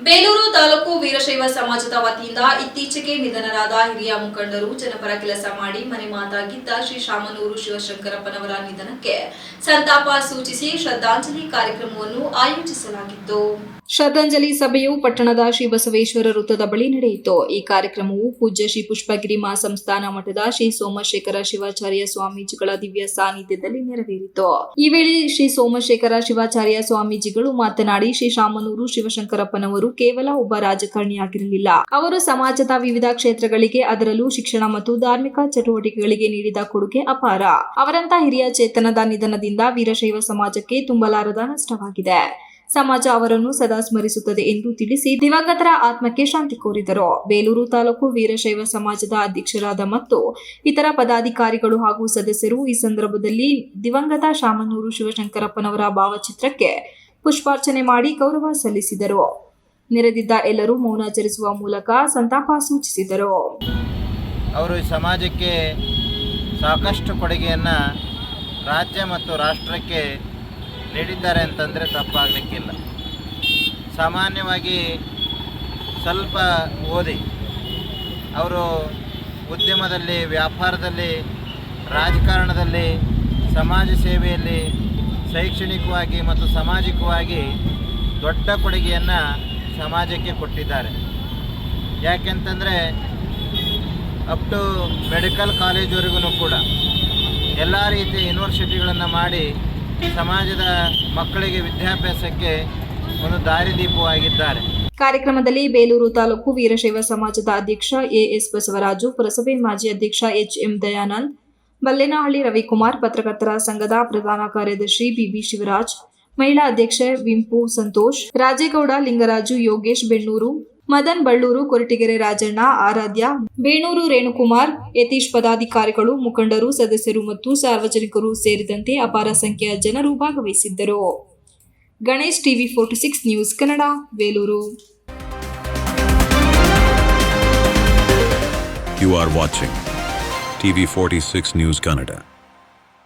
ಬೇಲೂರು ತಾಲೂಕು ವೀರಶೈವ ಸಮಾಜದ ವತಿಯಿಂದ ಇತ್ತೀಚೆಗೆ ನಿಧನರಾದ ಹಿರಿಯ ಮುಖಂಡರು ಜನಪರ ಕೆಲಸ ಮಾಡಿ ಮನೆ ಮಾತಾಗಿದ್ದ ಶ್ರೀ ಶಾಮನೂರು ಶಿವಶಂಕರಪ್ಪನವರ ನಿಧನಕ್ಕೆ ಸಂತಾಪ ಸೂಚಿಸಿ ಶ್ರದ್ಧಾಂಜಲಿ ಕಾರ್ಯಕ್ರಮವನ್ನು ಆಯೋಜಿಸಲಾಗಿತ್ತು. ಶ್ರದ್ಧಾಂಜಲಿ ಸಭೆಯು ಪಟ್ಟಣದ ಶ್ರೀ ಬಸವೇಶ್ವರ ವೃತ್ತದ ಬಳಿ ನಡೆಯಿತು. ಈ ಕಾರ್ಯಕ್ರಮವು ಪೂಜ್ಯ ಶ್ರೀ ಪುಷ್ಪಗಿರಿ ಮಹಾಸಂಸ್ಥಾನ ಮಠದ ಶ್ರೀ ಸೋಮಶೇಖರ ಶಿವಾಚಾರ್ಯ ಸ್ವಾಮೀಜಿಗಳ ದಿವ್ಯ ಸಾನ್ನಿಧ್ಯದಲ್ಲಿ ನೆರವೇರಿತು. ಈ ವೇಳೆ ಶ್ರೀ ಸೋಮಶೇಖರ ಶಿವಾಚಾರ್ಯ ಸ್ವಾಮೀಜಿಗಳು ಮಾತನಾಡಿ, ಶ್ರೀ ಶಾಮನೂರು ಶಿವಶಂಕರಪ್ಪನವರು ಕೇವಲ ಒಬ್ಬ ರಾಜಕಾರಣಿಯಾಗಿರಲಿಲ್ಲ. ಅವರು ಸಮಾಜದ ವಿವಿಧ ಕ್ಷೇತ್ರಗಳಿಗೆ, ಅದರಲ್ಲೂ ಶಿಕ್ಷಣ ಮತ್ತು ಧಾರ್ಮಿಕ ಚಟುವಟಿಕೆಗಳಿಗೆ ನೀಡಿದ ಕೊಡುಗೆ ಅಪಾರ. ಅವರಂತ ಹಿರಿಯ ಚೇತನದ ನಿಧನದಿಂದ ವೀರಶೈವ ಸಮಾಜಕ್ಕೆ ತುಂಬಲಾರದ ನಷ್ಟವಾಗಿದೆ. ಸಮಾಜ ಅವರನ್ನು ಸದಾ ಸ್ಮರಿಸುತ್ತದೆ ಎಂದು ತಿಳಿಸಿ ದಿವಂಗತರ ಆತ್ಮಕ್ಕೆ ಶಾಂತಿ ಕೋರಿದರು. ಬೇಲೂರು ತಾಲೂಕು ವೀರಶೈವ ಸಮಾಜದ ಅಧ್ಯಕ್ಷರಾದ ಮತ್ತು ಇತರ ಪದಾಧಿಕಾರಿಗಳು ಹಾಗೂ ಸದಸ್ಯರು ಈ ಸಂದರ್ಭದಲ್ಲಿ ದಿವಂಗತ ಶಾಮನೂರು ಶಿವಶಂಕರಪ್ಪನವರ ಭಾವಚಿತ್ರಕ್ಕೆ ಪುಷ್ಪಾರ್ಚನೆ ಮಾಡಿ ಗೌರವ ಸಲ್ಲಿಸಿದರು. ನೆರೆದಿದ್ದ ಎಲ್ಲರೂ ಮೌನಾಚರಿಸುವ ಮೂಲಕ ಸಂತಾಪ ಸೂಚಿಸಿದರು. ಅವರು ಸಮಾಜಕ್ಕೆ ಸಾಕಷ್ಟು ಕೊಡುಗೆಯನ್ನು ರಾಜ್ಯ ಮತ್ತು ರಾಷ್ಟ್ರಕ್ಕೆ ನೀಡಿದ್ದಾರೆ ಅಂತಂದರೆ ತಪ್ಪಾಗಲಿಕ್ಕಿಲ್ಲ. ಸಾಮಾನ್ಯವಾಗಿ ಸ್ವಲ್ಪ ಓದಿ ಅವರು ಉದ್ಯಮದಲ್ಲಿ, ವ್ಯಾಪಾರದಲ್ಲಿ, ರಾಜಕಾರಣದಲ್ಲಿ, ಸಮಾಜ ಸೇವೆಯಲ್ಲಿ, ಶೈಕ್ಷಣಿಕವಾಗಿ ಮತ್ತು ಸಾಮಾಜಿಕವಾಗಿ ದೊಡ್ಡ ಕೊಡುಗೆಯನ್ನು ಸಮಾಜಕ್ಕೆ ಕೊಟ್ಟಿದ್ದಾರೆ. ಯಾಕೆಂತಂದರೆ ಅಪ್ ಟು ಮೆಡಿಕಲ್ ಕಾಲೇಜ್ವರೆಗೂ ಕೂಡ ಎಲ್ಲ ರೀತಿಯ ಯೂನಿವರ್ಸಿಟಿಗಳನ್ನು ಮಾಡಿ ಸಮಾಜದ ಮಕ್ಕಳಿಗೆ ವಿದ್ಯಾಭ್ಯಾಸಕ್ಕೆ ಒಂದು ದಾರಿದೀಪವಾಗಿದ್ದಾರೆ. ಕಾರ್ಯಕ್ರಮದಲ್ಲಿ ಬೇಲೂರು ತಾಲೂಕು ವೀರಶೈವ ಸಮಾಜದ ಅಧ್ಯಕ್ಷ ಎಎಸ್ ಬಸವರಾಜು, ಪುರಸಭೆ ಮಾಜಿ ಅಧ್ಯಕ್ಷ ಎಚ್ಎಂ ದಯಾನಂದ್, ಬಲ್ಲೇನಹಳ್ಳಿ ರವಿಕುಮಾರ್, ಪತ್ರಕರ್ತರ ಸಂಘದ ಪ್ರಧಾನ ಕಾರ್ಯದರ್ಶಿ ಬಿಬಿ ಶಿವರಾಜ್, ಮಹಿಳಾ ಅಧ್ಯಕ್ಷೆ ವಿಂಪು ಸಂತೋಷ್, ರಾಜೇಗೌಡ, ಲಿಂಗರಾಜು, ಯೋಗೇಶ್ ಬೆಣ್ಣೂರು, ಮದನ್ ಬಳ್ಳೂರು, ಕೊರಟಗೆರೆ ರಾಜಣ್ಣ, ಆರಾಧ್ಯ, ಬೇಣೂರು ರೇಣುಕುಮಾರ್, ಯತೀಶ್, ಪದಾಧಿಕಾರಿಗಳು, ಮುಖಂಡರು, ಸದಸ್ಯರು ಮತ್ತು ಸಾರ್ವಜನಿಕರು ಸೇರಿದಂತೆ ಅಪಾರ ಸಂಖ್ಯೆಯ ಜನರು ಭಾಗವಹಿಸಿದ್ದರು. Ganesh, TV 46 news Kannada, Belur. You are watching TV 46 News Kannada.